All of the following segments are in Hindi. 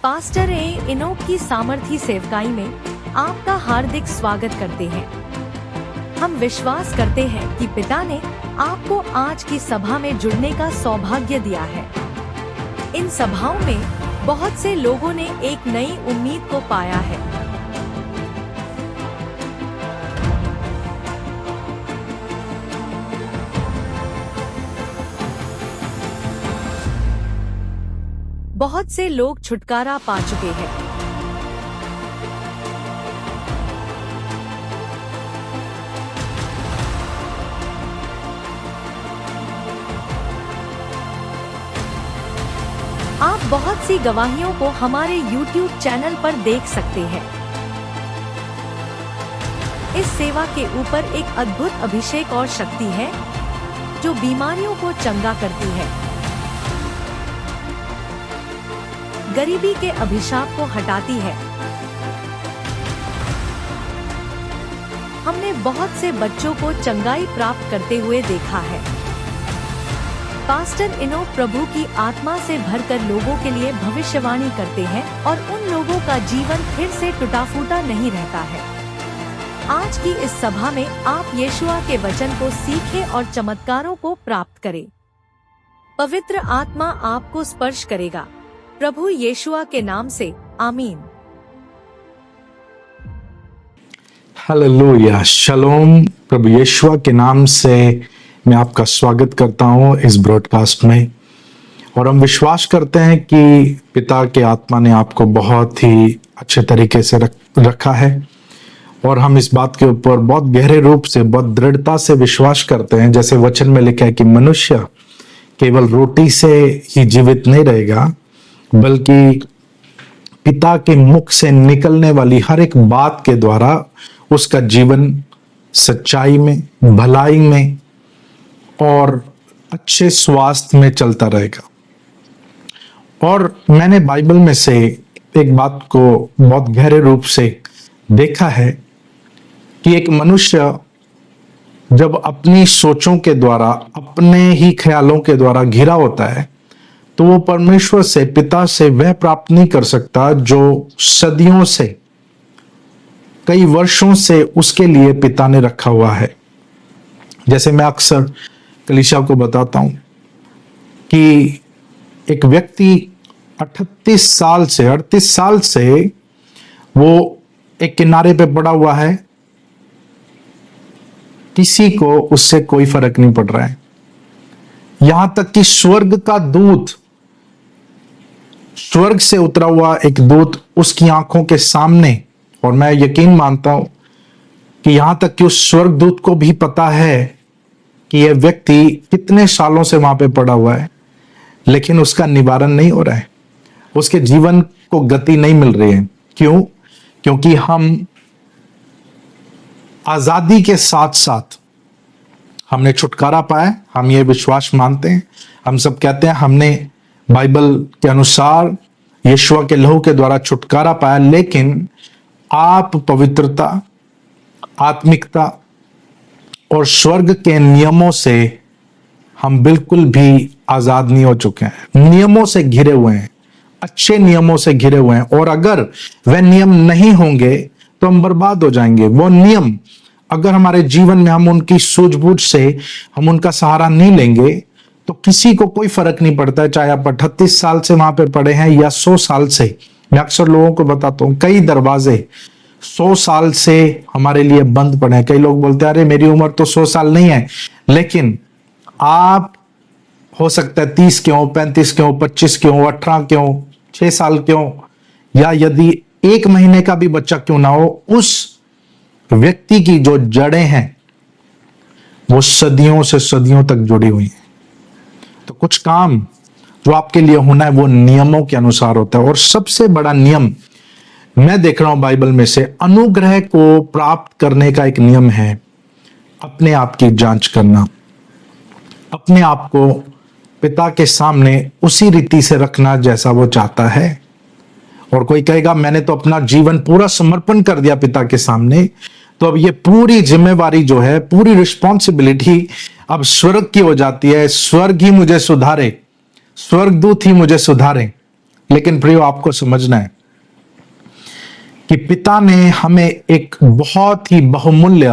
पास्टर इनोक की सामर्थी सेवकाई में आपका हार्दिक स्वागत करते हैं। हम विश्वास करते हैं कि पिता ने आपको आज की सभा में जुड़ने का सौभाग्य दिया है। इन सभाओं में बहुत से लोगों ने एक नई उम्मीद को पाया है। बहुत से लोग छुटकारा पा चुके हैं। आप बहुत सी गवाहियों को हमारे YouTube चैनल पर देख सकते हैं। इस सेवा के ऊपर एक अद्भुत अभिषेक और शक्ति है जो बीमारियों को चंगा करती है, गरीबी के अभिशाप को हटाती है। हमने बहुत से बच्चों को चंगाई प्राप्त करते हुए देखा है। पास्टर इनोक प्रभु की आत्मा से भरकर लोगों के लिए भविष्यवाणी करते हैं और उन लोगों का जीवन फिर से टूटा फूटा नहीं रहता है। आज की इस सभा में आप यीशुआ के वचन को सीखें और चमत्कारों को प्राप्त करें। पवित्र आत्मा आपको स्पर्श करेगा। प्रभु यीशुआ के नाम से आमीन। हालेलुया, शलोम। प्रभु यीशुआ के नाम से मैं आपका स्वागत करता हूं इस ब्रॉडकास्ट में। और हम विश्वास करते हैं कि पिता के आत्मा ने आपको बहुत ही अच्छे तरीके से रखा है और हम इस बात के ऊपर बहुत गहरे रूप से, बहुत दृढ़ता से विश्वास करते हैं। जैसे वचन में लिखा है कि मनुष्य केवल रोटी से ही जीवित नहीं रहेगा, बल्कि पिता के मुख से निकलने वाली हर एक बात के द्वारा उसका जीवन सच्चाई में, भलाई में और अच्छे स्वास्थ्य में चलता रहेगा। और मैंने बाइबल में से एक बात को बहुत गहरे रूप से देखा है कि एक मनुष्य जब अपनी सोचों के द्वारा, अपने ही ख्यालों के द्वारा घिरा होता है तो वो परमेश्वर से, पिता से वह प्राप्त नहीं कर सकता जो सदियों से, कई वर्षों से उसके लिए पिता ने रखा हुआ है। जैसे मैं अक्सर कलीसिया को बताता हूं कि एक व्यक्ति 38 साल से वो एक किनारे पे पड़ा हुआ है, किसी को उससे कोई फर्क नहीं पड़ रहा है। यहां तक कि स्वर्ग से उतरा हुआ एक दूत उसकी आंखों के सामने, और मैं यकीन मानता हूं कि यहां तक कि उस स्वर्गदूत को भी पता है कि यह व्यक्ति कितने सालों से वहां पे पड़ा हुआ है, लेकिन उसका निवारण नहीं हो रहा है, उसके जीवन को गति नहीं मिल रही है। क्यों? क्योंकि हम आजादी के साथ साथ हमने छुटकारा पाया। हम ये विश्वास मानते हैं, हम सब कहते हैं हमने बाइबल के अनुसार यीशुआ के लहू के द्वारा छुटकारा पाया, लेकिन आप पवित्रता, आत्मिकता और स्वर्ग के नियमों से हम बिल्कुल भी आजाद नहीं हो चुके हैं। नियमों से घिरे हुए हैं, अच्छे नियमों से घिरे हुए हैं, और अगर वह नियम नहीं होंगे तो हम बर्बाद हो जाएंगे। वो नियम अगर हमारे जीवन में हम उनकी सूझबूझ से हम उनका सहारा नहीं लेंगे तो किसी को कोई फर्क नहीं पड़ता है, चाहे आप 38 साल से वहां पे पड़े हैं या 100 साल से। मैं अक्सर लोगों को बताता हूं, कई दरवाजे 100 साल से हमारे लिए बंद पड़े हैं। कई लोग बोलते हैं अरे मेरी उम्र तो 100 साल नहीं है, लेकिन आप हो सकता है 30 क्यों, 35 क्यों, 25 क्यों, 18 क्यों, 6 साल क्यों, या यदि 1 महीने का भी बच्चा क्यों ना हो, उस व्यक्ति की जो जड़ें हैं वो सदियों से सदियों तक जुड़ी हुई हैं। तो कुछ काम जो आपके लिए होना है वो नियमों के अनुसार होता है। और सबसे बड़ा नियम मैं देख रहा हूं बाइबल में से, अनुग्रह को प्राप्त करने का एक नियम है अपने आप की जांच करना, अपने आप को पिता के सामने उसी रीति से रखना जैसा वो चाहता है। और कोई कहेगा मैंने तो अपना जीवन पूरा समर्पण कर दिया पिता के सामने, तो अब ये पूरी जिम्मेवारी जो है, पूरी रिस्पॉन्सिबिलिटी अब स्वर्ग की हो जाती है। स्वर्ग ही मुझे सुधारे, स्वर्गदूत ही मुझे सुधारे। लेकिन प्रियो, आपको समझना है कि पिता ने हमें एक बहुत ही बहुमूल्य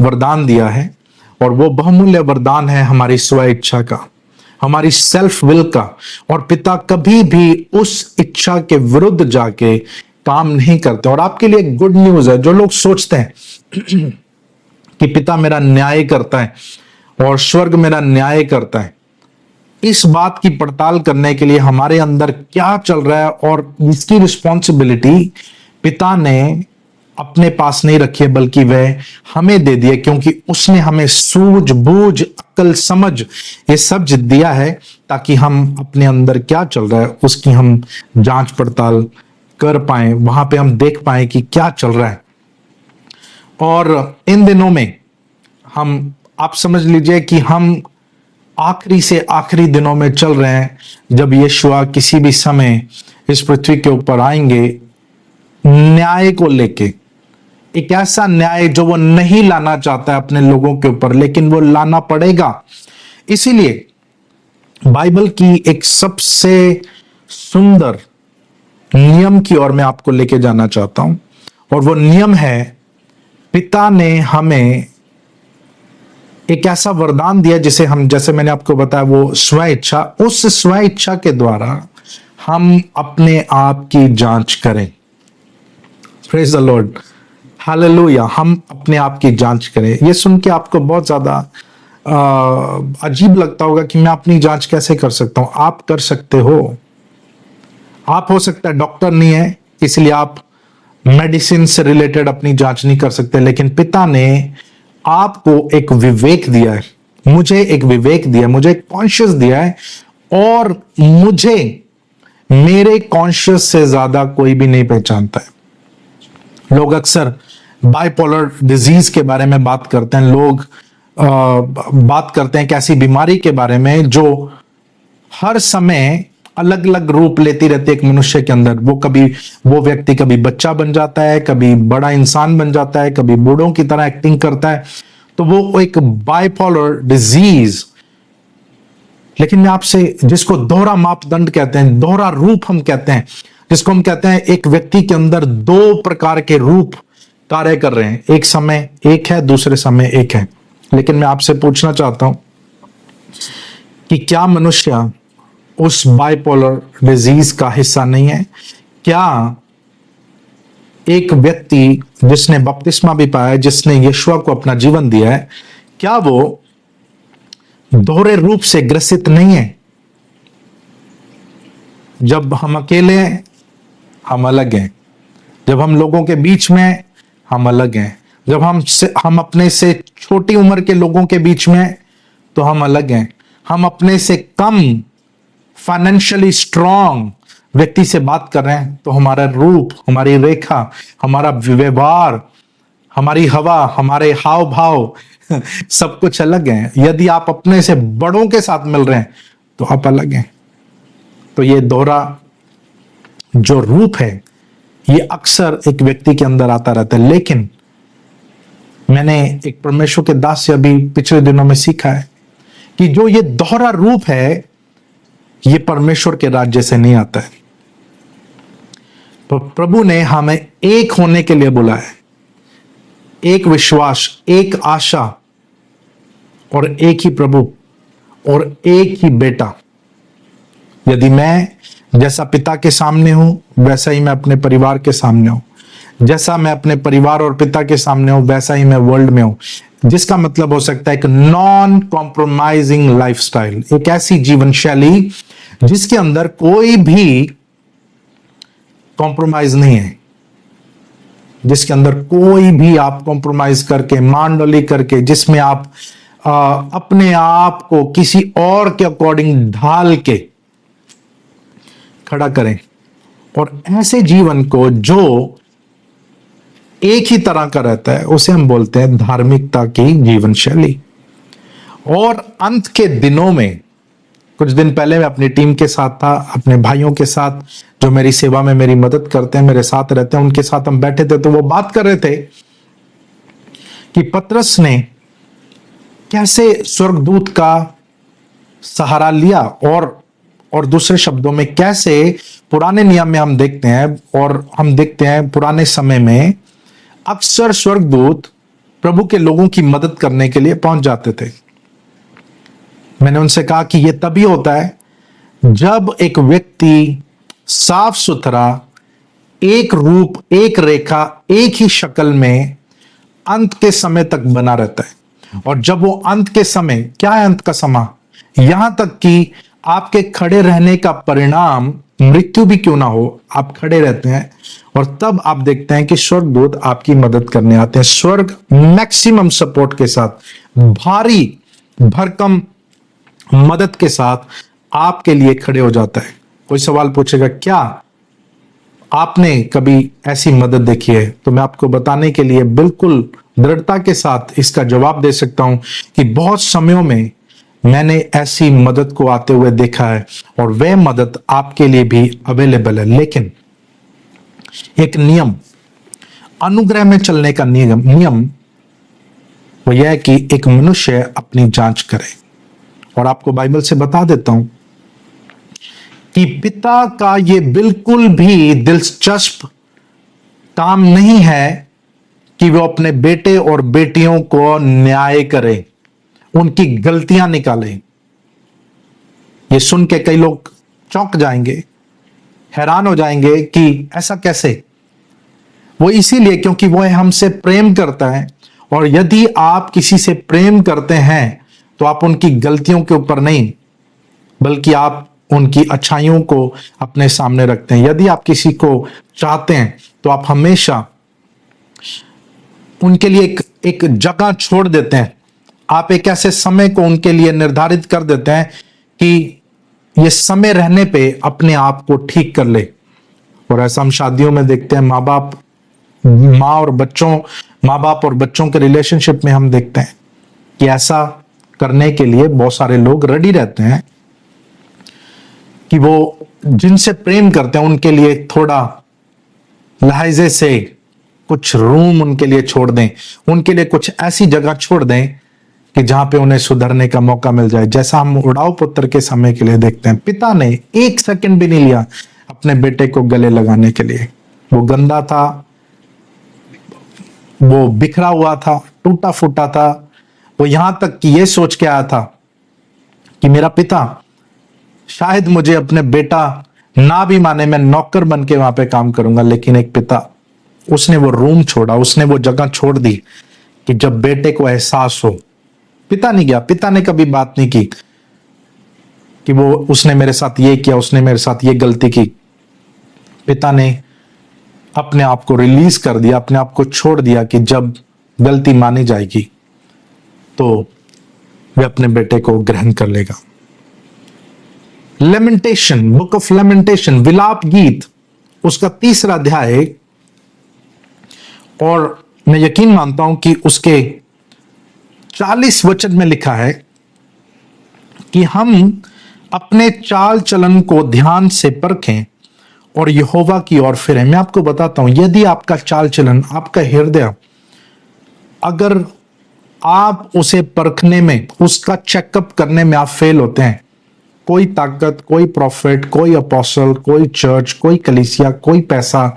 वरदान दिया है, और वो बहुमूल्य वरदान है हमारी स्व इच्छा का, हमारी सेल्फ विल का। और पिता कभी भी उस इच्छा के विरुद्ध जाके काम नहीं करते। और आपके लिए गुड न्यूज है, जो लोग सोचते हैं कि पिता मेरा न्याय करता है और स्वर्ग मेरा न्याय करता है, इस बात की पड़ताल करने के लिए हमारे अंदर क्या चल रहा है और इसकी रिस्पॉन्सिबिलिटी पिता ने अपने पास नहीं रखी है, बल्कि वह हमें दे दिए, क्योंकि उसने हमें सूझबूझ, अक्ल, समझ ये सब दिया है, ताकि हम अपने अंदर क्या चल रहा है उसकी हम जांच पड़ताल कर पाए, वहां पे हम देख पाए कि क्या चल रहा है। और इन दिनों में आप समझ लीजिए कि हम आखिरी से आखिरी दिनों में चल रहे हैं, जब यीशुआ किसी भी समय इस पृथ्वी के ऊपर आएंगे न्याय को लेके, एक ऐसा न्याय जो वो नहीं लाना चाहता है अपने लोगों के ऊपर, लेकिन वो लाना पड़ेगा। इसीलिए बाइबल की एक सबसे सुंदर नियम की ओर मैं आपको लेके जाना चाहता हूं, और वो नियम है, पिता ने हमें एक ऐसा वरदान दिया जिसे हम, जैसे मैंने आपको बताया, वो स्व इच्छा। उस स्व इच्छा के द्वारा हम अपने आप की जांच करें। Praise the Lord, hallelujah. हम अपने आप की जांच करें। ये सुन के आपको बहुत ज्यादा अजीब लगता होगा कि मैं अपनी जांच कैसे कर सकता हूं। आप कर सकते हो। आप हो सकता है डॉक्टर नहीं है, इसलिए आप मेडिसिन से रिलेटेड अपनी जांच नहीं कर सकते, लेकिन पिता ने आपको एक विवेक दिया है, मुझे एक विवेक दिया, मुझे एक कॉन्शियस दिया है, और मुझे मेरे कॉन्शियस से ज्यादा कोई भी नहीं पहचानता है। लोग अक्सर बाइपोलर डिजीज के बारे में बात करते हैं, लोग बात करते हैं एक ऐसी बीमारी के बारे में जो हर समय अलग अलग रूप लेती रहती है एक मनुष्य के अंदर। वो व्यक्ति कभी बच्चा बन जाता है, कभी बड़ा इंसान बन जाता है, कभी बूढ़ों की तरह एक्टिंग करता है, तो वो एक बाइपोलर डिजीज। लेकिन मैं आपसे, जिसको दोहरा मापदंड कहते हैं, दोहरा रूप हम कहते हैं, जिसको हम कहते हैं एक व्यक्ति के अंदर दो प्रकार के रूप कार्य कर रहे हैं, एक समय एक है, दूसरे समय एक है। लेकिन मैं आपसे पूछना चाहता हूं कि क्या मनुष्य उस बाइपोलर डिजीज का हिस्सा नहीं है? क्या एक व्यक्ति जिसने बपतिस्मा भी पाया है, जिसने यीशुआ को अपना जीवन दिया है, क्या वो दोहरे रूप से ग्रसित नहीं है? जब हम अकेले हैं हम अलग हैं, जब हम लोगों के बीच में हम अलग हैं, जब हम अपने से छोटी उम्र के लोगों के बीच में तो हम अलग हैं, हम अपने से कम फाइनेंशियली स्ट्रांग व्यक्ति से बात कर रहे हैं तो हमारा रूप, हमारी रेखा, हमारा व्यवहार, हमारी हवा, हमारे हाव भाव सब कुछ अलग है। यदि आप अपने से बड़ों के साथ मिल रहे हैं तो आप अलग हैं। तो ये दोहरा जो रूप है ये अक्सर एक व्यक्ति के अंदर आता रहता है। लेकिन मैंने एक परमेश्वर के दास से अभी पिछले दिनों में सीखा है कि जो ये दोहरा रूप है ये परमेश्वर के राज्य से नहीं आता है। तो प्रभु ने हमें एक होने के लिए बुलाया है, एक विश्वास, एक आशा, और एक ही प्रभु और एक ही बेटा। यदि मैं जैसा पिता के सामने हूं वैसा ही मैं अपने परिवार के सामने हूं, जैसा मैं अपने परिवार और पिता के सामने हूं वैसा ही मैं वर्ल्ड में हूं। जिसका मतलब हो सकता है एक नॉन कॉम्प्रोमाइजिंग लाइफस्टाइल, एक ऐसी जीवन शैली जिसके अंदर कोई भी कॉम्प्रोमाइज नहीं है, जिसके अंदर कोई भी आप कॉम्प्रोमाइज करके, मांडली करके, जिसमें आप अपने आप को किसी और के अकॉर्डिंग ढाल के खड़ा करें। और ऐसे जीवन को जो एक ही तरह का रहता है उसे हम बोलते हैं धार्मिकता की जीवन शैली। और अंत के दिनों में, कुछ दिन पहले मैं अपनी टीम के साथ था, अपने भाइयों के साथ जो मेरी सेवा में मेरी मदद करते हैं, मेरे साथ रहते हैं, उनके साथ हम बैठे थे तो वो बात कर रहे थे कि पतरस ने कैसे स्वर्गदूत का सहारा लिया और दूसरे शब्दों में कैसे पुराने नियम में हम देखते हैं, और हम देखते हैं पुराने समय में अक्सर स्वर्गदूत प्रभु के लोगों की मदद करने के लिए पहुंच जाते थे। मैंने उनसे कहा कि यह तभी होता है जब एक व्यक्ति साफ सुथरा, एक रूप, एक रेखा, एक ही शक्ल में अंत के समय तक बना रहता है। और जब वो अंत के समय, क्या है अंत का समय, यहां तक कि आपके खड़े रहने का परिणाम मृत्यु भी क्यों ना हो, आप खड़े रहते हैं, और तब आप देखते हैं कि स्वर्गदूत आपकी मदद करने आते हैं। स्वर्ग मैक्सिमम सपोर्ट के साथ, भारी भरकम मदद के साथ आपके लिए खड़े हो जाता है। कोई सवाल पूछेगा, क्या आपने कभी ऐसी मदद देखी है? तो मैं आपको बताने के लिए बिल्कुल दृढ़ता के साथ इसका जवाब दे सकता हूं कि बहुत समयों में मैंने ऐसी मदद को आते हुए देखा है, और वह मदद आपके लिए भी अवेलेबल है। लेकिन एक नियम, अनुग्रह में चलने का नियम वो यह है कि एक मनुष्य अपनी जांच करे। और आपको बाइबल से बता देता हूं कि पिता का यह बिल्कुल भी दिलचस्प काम नहीं है कि वो अपने बेटे और बेटियों को न्याय करे, उनकी गलतियां निकाले। ये सुन के कई लोग चौंक जाएंगे, हैरान हो जाएंगे कि ऐसा कैसे। वो इसीलिए क्योंकि वो हमसे प्रेम करता है, और यदि आप किसी से प्रेम करते हैं तो आप उनकी गलतियों के ऊपर नहीं, बल्कि आप उनकी अच्छाइयों को अपने सामने रखते हैं। यदि आप किसी को चाहते हैं तो आप हमेशा उनके लिए एक जगह छोड़ देते हैं। आप एक ऐसे समय को उनके लिए निर्धारित कर देते हैं कि ये समय रहने पे अपने आप को ठीक कर ले। और ऐसा हम शादियों में देखते हैं, माँ बाप और बच्चों के रिलेशनशिप में हम देखते हैं कि ऐसा करने के लिए बहुत सारे लोग रेडी रहते हैं कि वो जिनसे प्रेम करते हैं उनके लिए थोड़ा लहजे से कुछ रूम उनके लिए छोड़ दें, उनके लिए कुछ ऐसी जगह छोड़ दें कि जहां पे उन्हें सुधरने का मौका मिल जाए। जैसा हम उड़ाऊ पुत्र के समय के लिए देखते हैं, पिता ने एक सेकंड भी नहीं लिया अपने बेटे को गले लगाने के लिए। वो गंदा था, वो बिखरा हुआ था, टूटा फूटा था। वो यहां तक कि ये सोच के आया था कि मेरा पिता शायद मुझे अपने बेटा ना भी माने, मैं नौकर बन के वहां पे काम करूंगा। लेकिन एक पिता, उसने वो रूम छोड़ा, उसने वो जगह छोड़ दी कि जब बेटे को एहसास हो। पिता नहीं गया, पिता ने कभी बात नहीं की कि वो उसने मेरे साथ ये किया, उसने मेरे साथ ये गलती की। पिता ने अपने आप को रिलीज कर दिया, अपने आप को छोड़ दिया कि जब गलती मानी जाएगी तो वह अपने बेटे को ग्रहण कर लेगा। लेमेंटेशन, बुक ऑफ लेमेंटेशन, विलाप गीत, उसका 3रा अध्याय, और मैं यकीन मानता हूं कि उसके 40 वचन में लिखा है कि हम अपने चाल चलन को ध्यान से परखें और यहोवा की ओर फिरें। मैं आपको बताता हूं, यदि आपका चाल चलन, आपका हृदय, अगर आप उसे परखने में, उसका चेकअप करने में आप फेल होते हैं, कोई ताकत, कोई प्रॉफिट, कोई अपोस्टल, कोई चर्च, कोई कलीसिया, कोई पैसा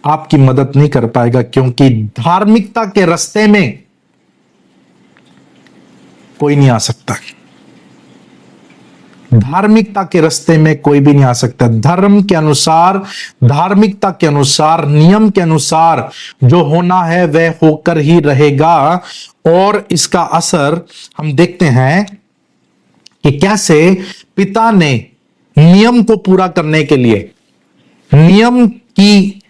आपकी मदद नहीं कर पाएगा। क्योंकि धार्मिकता के रास्ते में कोई नहीं आ सकता। धार्मिकता के रास्ते में कोई भी नहीं आ सकता। धर्म के अनुसार, धार्मिकता के अनुसार, नियम के अनुसार जो होना है वह होकर ही रहेगा। और इसका असर हम देखते हैं कि कैसे पिता ने नियम को पूरा करने के लिए, नियम की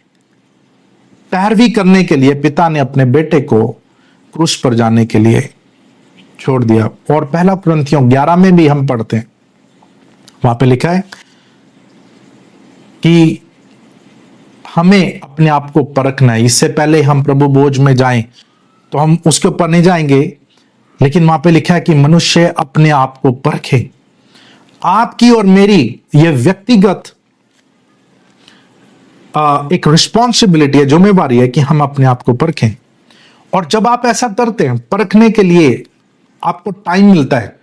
पैरवी करने के लिए, पिता ने अपने बेटे को क्रूस पर जाने के लिए छोड़ दिया। और 1 कुरिन्थियों 11 में भी हम पढ़ते हैं, वहां पे लिखा है कि हमें अपने आप को परखना है। इससे पहले हम प्रभु भोज में जाएं तो हम उसके ऊपर नहीं जाएंगे, लेकिन वहां पे लिखा है कि मनुष्य अपने आप को परखे। आपकी और मेरी यह व्यक्तिगत एक रिस्पॉन्सिबिलिटी है, जिम्मेवारी है कि हम अपने आप को परखें। और जब आप ऐसा करते हैं, परखने के लिए आपको टाइम मिलता है,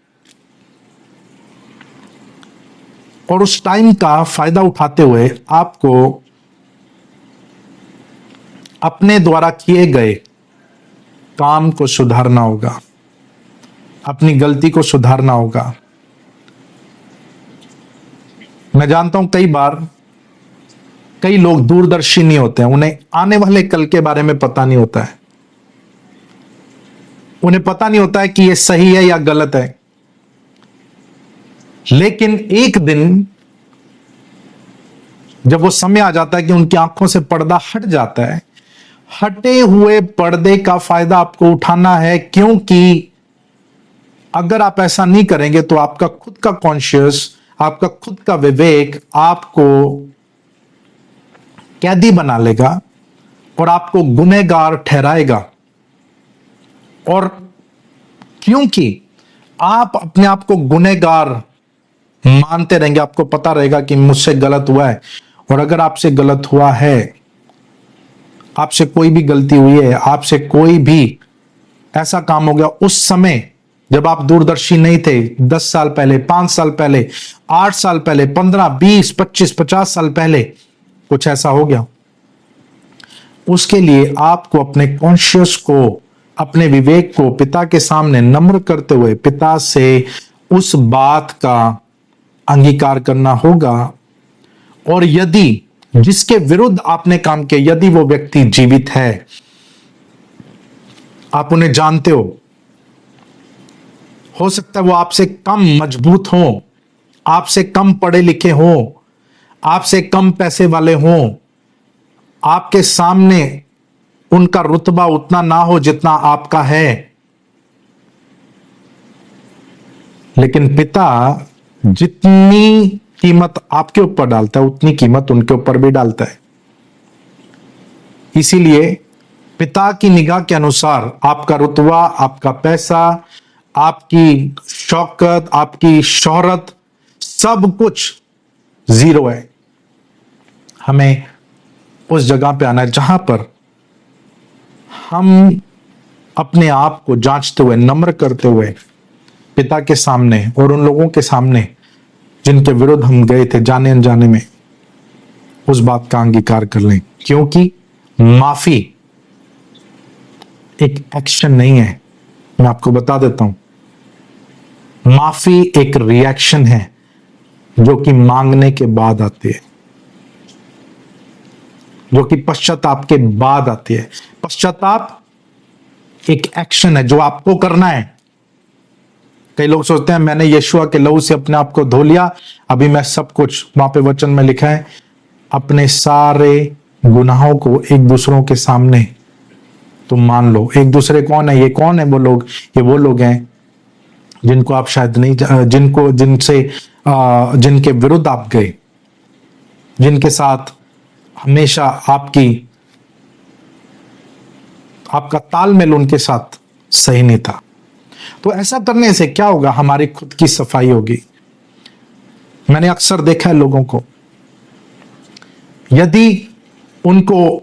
और उस टाइम का फायदा उठाते हुए आपको अपने द्वारा किए गए काम को सुधारना होगा, अपनी गलती को सुधारना होगा। मैं जानता हूं कई बार कई लोग दूरदर्शी नहीं होते हैं, उन्हें आने वाले कल के बारे में पता नहीं होता है, उन्हें पता नहीं होता है कि यह सही है या गलत है। लेकिन एक दिन जब वो समय आ जाता है कि उनकी आंखों से पर्दा हट जाता है, हटे हुए पर्दे का फायदा आपको उठाना है, क्योंकि अगर आप ऐसा नहीं करेंगे तो आपका खुद का कॉन्शियस, आपका खुद का विवेक आपको कैदी बना लेगा और आपको गुनहगार ठहराएगा। और क्योंकि आप अपने आप को गुनहगार मानते रहेंगे, आपको पता रहेगा कि मुझसे गलत हुआ है, और अगर आपसे गलत हुआ है, आपसे कोई भी गलती हुई है, आपसे कोई भी ऐसा काम हो गया उस समय जब आप दूरदर्शी नहीं थे, 10 साल पहले, 5 साल पहले, 8 साल पहले, 15, 20, 25, 50 साल पहले कुछ ऐसा हो गया, उसके लिए आपको अपने कॉन्शियस को, अपने विवेक को पिता के सामने नम्र करते हुए पिता से उस बात का अंगीकार करना होगा। और यदि जिसके विरुद्ध आपने काम किया, यदि वो व्यक्ति जीवित है, आप उन्हें जानते हो सकता है वो आपसे कम मजबूत हो, आपसे कम पढ़े लिखे हो, आपसे कम पैसे वाले हो, आपके सामने उनका रुतबा उतना ना हो जितना आपका है, लेकिन पिता जितनी कीमत आपके ऊपर डालता है उतनी कीमत उनके ऊपर भी डालता है। इसीलिए पिता की निगाह के अनुसार आपका रुतबा, आपका पैसा, आपकी शौकत, आपकी शोहरत, सब कुछ जीरो है। हमें उस जगह पे आना है जहां पर हम अपने आप को जांचते हुए, नम्र करते हुए पिता के सामने और उन लोगों के सामने जिनके विरुद्ध हम गए थे जाने अनजाने में, उस बात का अंगीकार कर लें। क्योंकि माफी एक एक्शन नहीं है, मैं आपको बता देता हूं, माफी एक रिएक्शन है जो कि मांगने के बाद आती है, जो कि पश्चाताप के बाद आती है। पश्चाताप एक एक्शन है जो आपको करना है। कई लोग सोचते हैं मैंने यीशुआ के लहू से अपने आप को धो लिया, अभी मैं सब कुछ, वहां पे वचन में लिखा है, अपने सारे गुनाहों को एक दूसरों के सामने तुम मान लो। एक दूसरे कौन है? ये कौन है वो लोग? ये वो लोग हैं जिनको आप शायद नहीं, जिनके विरुद्ध आप गए, जिनके साथ हमेशा आपका तालमेल उनके साथ सही नहीं था। तो ऐसा करने से क्या होगा? हमारी खुद की सफाई होगी। मैंने अक्सर देखा है लोगों को, यदि उनको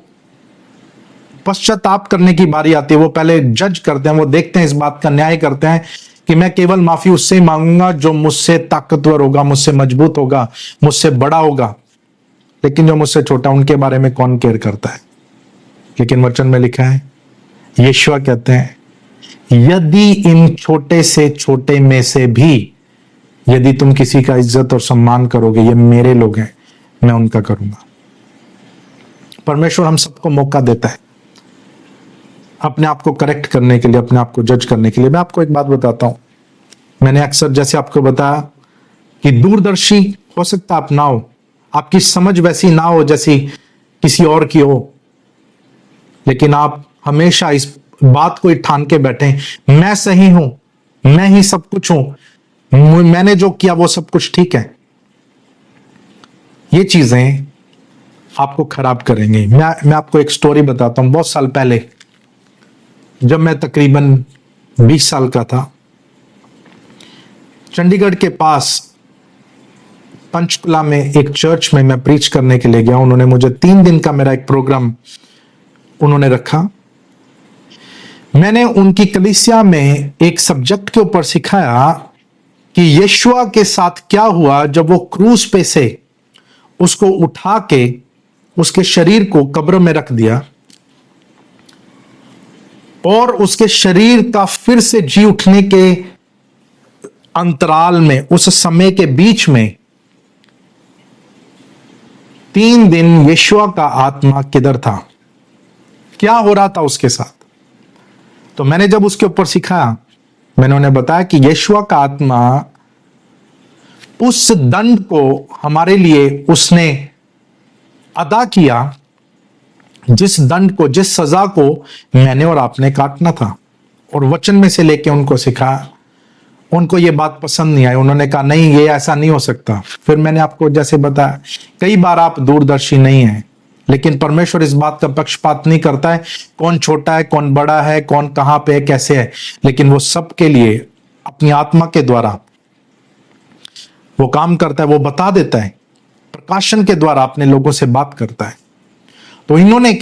पश्चाताप करने की बारी आती है, वो पहले जज करते हैं, वो देखते हैं, इस बात का न्याय करते हैं कि मैं केवल माफी उससे ही मांगूंगा जो मुझसे ताकतवर होगा, मुझसे मजबूत होगा, मुझसे बड़ा होगा। लेकिन जो मुझसे छोटा, उनके बारे में कौन केयर करता है? लेकिन वचन में लिखा है, यीशुआ कहते हैं, यदि इन छोटे से छोटे में से भी यदि तुम किसी का इज्जत और सम्मान करोगे, ये मेरे लोग हैं, मैं उनका करूंगा। परमेश्वर हम सबको मौका देता है अपने आप को करेक्ट करने के लिए, अपने आप को जज करने के लिए। मैं आपको एक बात बताता हूं, मैंने अक्सर जैसे आपको बताया कि दूरदर्शी हो सकता आप ना हो, आपकी समझ वैसी ना हो जैसी किसी और की हो, लेकिन आप हमेशा इस बात को ठान के बैठे, मैं सही हूं, मैं ही सब कुछ हूं, मैंने जो किया वो सब कुछ ठीक है। ये चीजें आपको खराब करेंगे। मैं आपको एक स्टोरी बताता हूं। बहुत साल पहले, जब मैं तकरीबन 20 साल का था, चंडीगढ़ के पास पंचकुला में एक चर्च में मैं प्रीच करने के लिए गया। उन्होंने मुझे 3 दिन का मेरा एक प्रोग्राम उन्होंने रखा। मैंने उनकी कलीसिया में एक सब्जेक्ट के ऊपर सिखाया कि यीशुआ के साथ क्या हुआ जब वो क्रूस पे से उसको उठा के उसके शरीर को कब्र में रख दिया और उसके शरीर का फिर से जी उठने के अंतराल में, उस समय के बीच में 3 दिन यीशुआ का आत्मा किधर था, क्या हो रहा था उसके साथ। तो मैंने जब उसके ऊपर सिखाया, मैंने उन्हें बताया कि यीशुआ का आत्मा उस दंड को हमारे लिए उसने अदा किया, जिस दंड को, जिस सजा को मैंने और आपने काटना था। और वचन में से लेके उनको सिखाया। उनको ये बात पसंद नहीं आई, उन्होंने कहा नहीं, ये ऐसा नहीं हो सकता। फिर मैंने आपको जैसे बताया, कई बार आप दूरदर्शी नहीं हैं, लेकिन परमेश्वर इस बात का पक्षपात नहीं करता है कौन छोटा है, कौन बड़ा है, कौन कहां पे है, कैसे है, लेकिन वो सबके लिए अपनी आत्मा के द्वारा वो काम करता है, वो बता देता है, प्रकाशन के द्वारा अपने लोगों से बात करता है। तो इन्होंने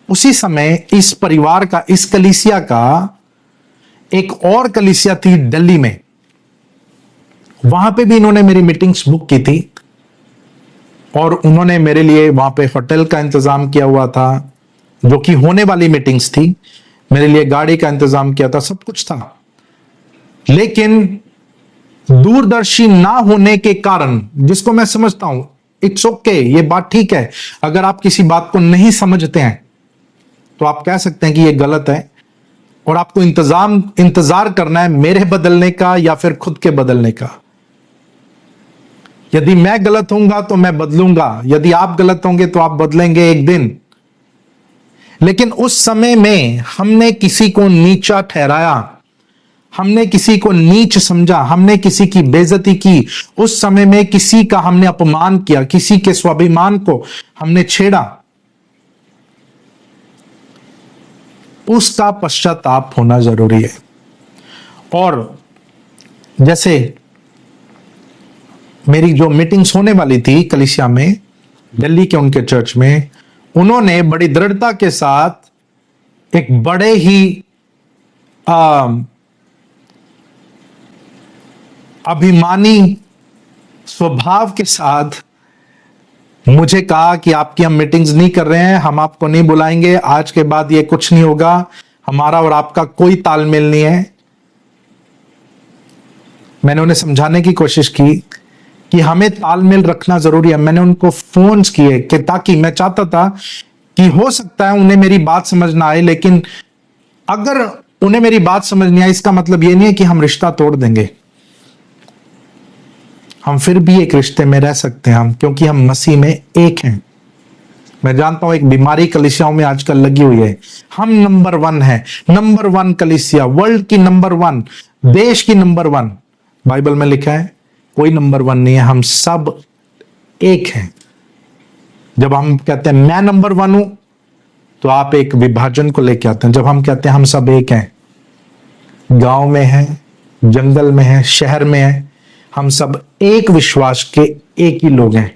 उसी समय इस परिवार का, इस कलीसिया का एक और कलीसिया थी दिल्ली में, वहां पे भी इन्होंने मेरी मीटिंग्स बुक की थी और उन्होंने मेरे लिए वहां पे होटल का इंतजाम किया हुआ था, जो कि होने वाली मीटिंग्स थी। मेरे लिए गाड़ी का इंतजाम किया था, सब कुछ था। लेकिन दूरदर्शी ना होने के कारण, जिसको मैं समझता हूं, इट्स ओके, ये बात ठीक है। अगर आप किसी बात को नहीं समझते हैं तो आप कह सकते हैं कि ये गलत है और आपको इंतजार करना है मेरे बदलने का या फिर खुद के बदलने का। यदि मैं गलत होऊंगा तो मैं बदलूंगा, यदि आप गलत होंगे तो आप बदलेंगे एक दिन। लेकिन उस समय में हमने किसी को नीचा ठहराया, हमने किसी को नीच समझा, हमने किसी की बेइज्जती की, उस समय में किसी का हमने अपमान किया, किसी के स्वाभिमान को हमने छेड़ा। उसका पश्चाताप होना जरूरी है। और जैसे मेरी जो मीटिंग्स होने वाली थी कलीसिया में, दिल्ली के उनके चर्च में, उन्होंने बड़ी दृढ़ता के साथ एक बड़े ही अभिमानी स्वभाव के साथ मुझे कहा कि आपकी हम मीटिंग्स नहीं कर रहे हैं, हम आपको नहीं बुलाएंगे, आज के बाद ये कुछ नहीं होगा, हमारा और आपका कोई तालमेल नहीं है। मैंने उन्हें समझाने की कोशिश की कि हमें तालमेल रखना जरूरी है। मैंने उनको फोन्स किए कि ताकि मैं चाहता था कि हो सकता है उन्हें मेरी बात समझ ना आए, लेकिन अगर उन्हें मेरी बात समझ नहीं आई, इसका मतलब ये नहीं है कि हम रिश्ता तोड़ देंगे। हम फिर भी एक रिश्ते में रह सकते हैं, हम, क्योंकि हम मसीह में एक हैं। मैं जानता हूं एक बीमारी कलीसियाओं में आजकल लगी हुई है, हम नंबर 1 है, नंबर 1 कलीसिया, वर्ल्ड की नंबर 1, देश की नंबर 1। बाइबल में लिखा है कोई नंबर 1 नहीं है, हम सब एक हैं। जब हम कहते हैं मैं नंबर 1 हूं, तो आप एक विभाजन को लेके आते हैं। जब हम कहते हैं हम सब एक हैं, गांव में है, जंगल में है, शहर में है, हम सब एक विश्वास के एक ही लोग हैं,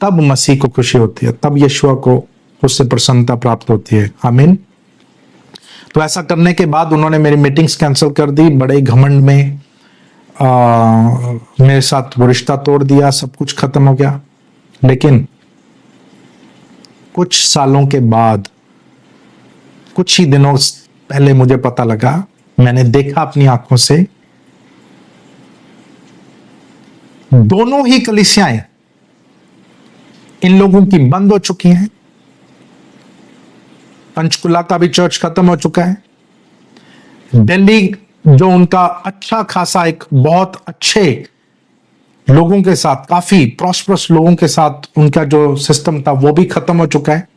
तब मसीह को खुशी होती है, तब यीशुआ को उससे प्रसन्नता प्राप्त होती है। आमीन। तो ऐसा करने के बाद उन्होंने मेरी मीटिंग्स कैंसिल कर दी, बड़े घमंड में मेरे साथ वो रिश्ता तोड़ दिया, सब कुछ खत्म हो गया। लेकिन कुछ सालों के बाद, कुछ ही दिनों पहले मुझे पता लगा, मैंने देखा अपनी आंखों से, दोनों ही कलीसियाएं इन लोगों की बंद हो चुकी हैं। पंचकुला का भी चर्च खत्म हो चुका है। दिल्ली जो उनका अच्छा खासा एक बहुत अच्छे लोगों के साथ, काफी प्रॉस्परस लोगों के साथ उनका जो सिस्टम था, वो भी खत्म हो चुका है।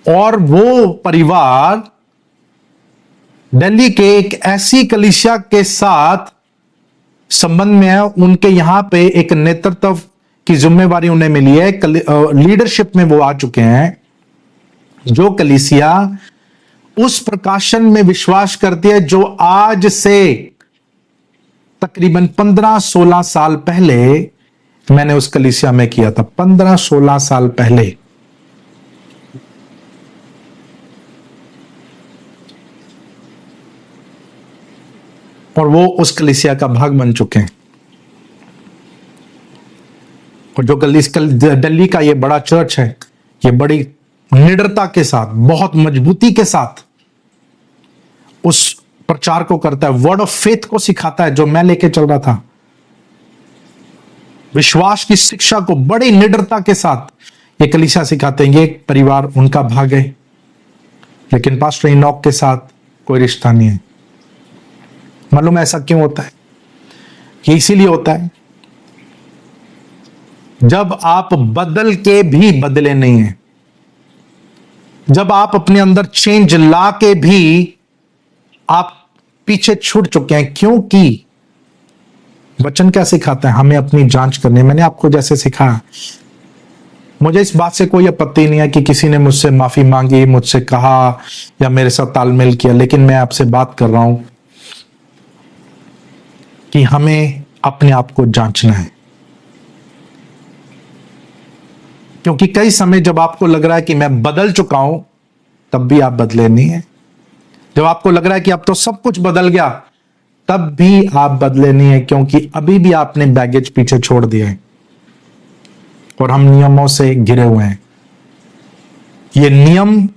और वो परिवार दिल्ली के एक ऐसी कलीसिया के साथ संबंध में है, उनके यहां पे एक नेतृत्व की जिम्मेवारी उन्हें मिली है, लीडरशिप में वो आ चुके हैं। जो कलीसिया उस प्रकाशन में विश्वास करती है जो आज से तकरीबन 15-16 साल पहले मैंने उस कलीसिया में किया था, 15-16 साल पहले। और वो उस कलीसिया का भाग बन चुके हैं। और जो दिल्ली का ये बड़ा चर्च है, ये बड़ी निडरता के साथ, बहुत मजबूती के साथ उस प्रचार को करता है, वर्ड ऑफ फेथ को सिखाता है, जो मैं लेके चल रहा था। विश्वास की शिक्षा को बड़ी निडरता के साथ ये कलीसिया सिखाते हैं। ये परिवार उनका भाग है, लेकिन पास्टर इनॉक के साथ कोई रिश्ता नहीं है। मालूम ऐसा क्यों होता है? ये इसीलिए होता है, जब आप बदल के भी बदले नहीं हैं, जब आप अपने अंदर चेंज ला के भी आप पीछे छूट चुके हैं। क्योंकि वचन क्या सिखाता है? हमें अपनी जांच करनी है। मैंने आपको जैसे सिखाया, मुझे इस बात से कोई आपत्ति नहीं है कि किसी ने मुझसे माफी मांगी, मुझसे कहा या मेरे साथ तालमेल किया, लेकिन मैं आपसे बात कर रहा हूं कि हमें अपने आप को जांचना है। क्योंकि कई समय जब आपको लग रहा है कि मैं बदल चुका हूं, तब भी आप बदले नहीं है। जब आपको लग रहा है कि अब तो सब कुछ बदल गया, तब भी आप बदले नहीं है, क्योंकि अभी भी आपने बैगेज पीछे छोड़ दिया है और हम नियमों से घिरे हुए हैं। ये नियम,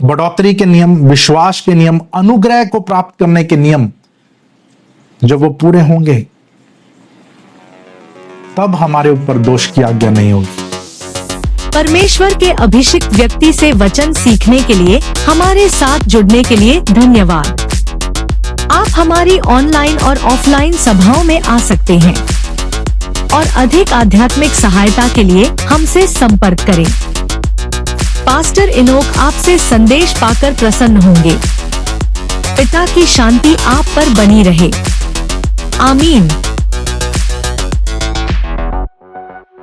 बढ़ोतरी के नियम, विश्वास के नियम, अनुग्रह को प्राप्त करने के नियम, जब वो पूरे होंगे तब हमारे ऊपर दोष की आज्ञा नहीं होगी। परमेश्वर के अभिषिक्त व्यक्ति से वचन सीखने के लिए हमारे साथ जुड़ने के लिए धन्यवाद। आप हमारी ऑनलाइन और ऑफलाइन सभाओं में आ सकते हैं और अधिक आध्यात्मिक सहायता के लिए हमसे संपर्क करें। पास्टर इनोक आपसे संदेश पाकर प्रसन्न होंगे। पिता की शांति आप पर बनी रहे। आमीन।